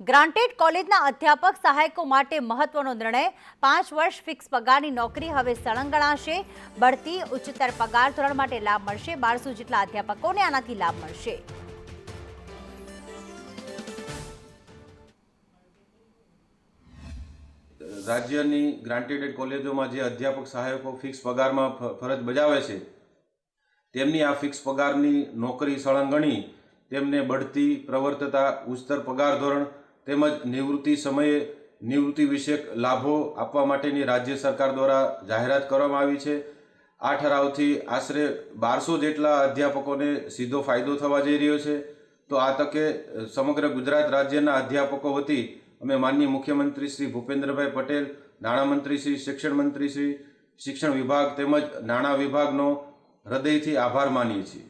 Granted કોલેજના અધ્યાપક સહાયકો માટે મહત્વનો નિર્ણય 5 વર્ષ ફિક્સ પગારની નોકરી હવે સળંગ ગણાશે। બઢતી ઉચ્ચતર પગાર ધોરણ માટે લાભ મળશે। 1200 જેટલા અધ્યાપકોને આનાથી લાભ મળશે। રાજ્યની ગ્રાન્ટેડ કોલેજોમાં જે અધ્યાપક સહાયકો ફિક્સ પગારમાં ફરજ બજાવે છે તેમની આ ફિક્સ પગારની નોકરી સળંગ ગણી તેમને બઢતી, પ્રવર્તતા, ઉચ્ચતર પગાર ધોરણ તેમજ નિવૃત્તિ સમયે નિવૃત્તિ વિષયક લાભો આપવા માટેની રાજ્ય સરકાર દ્વારા જાહેરાત કરવામાં આવી છે। આ ઠરાવથી આશરે 1200 જેટલા અધ્યાપકોને સીધો ફાયદો થવા જઈ રહ્યો છે। તો આ તકે સમગ્ર ગુજરાત રાજ્યના અધ્યાપકો વતી અમે માનનીય મુખ્યમંત્રી શ્રી ભૂપેન્દ્રભાઈ પટેલ, નાણામંત્રી શ્રી, શિક્ષણ મંત્રી શ્રી, શિક્ષણ વિભાગ તેમજ નાણાં વિભાગનો હૃદયથી આભાર માનીએ છીએ।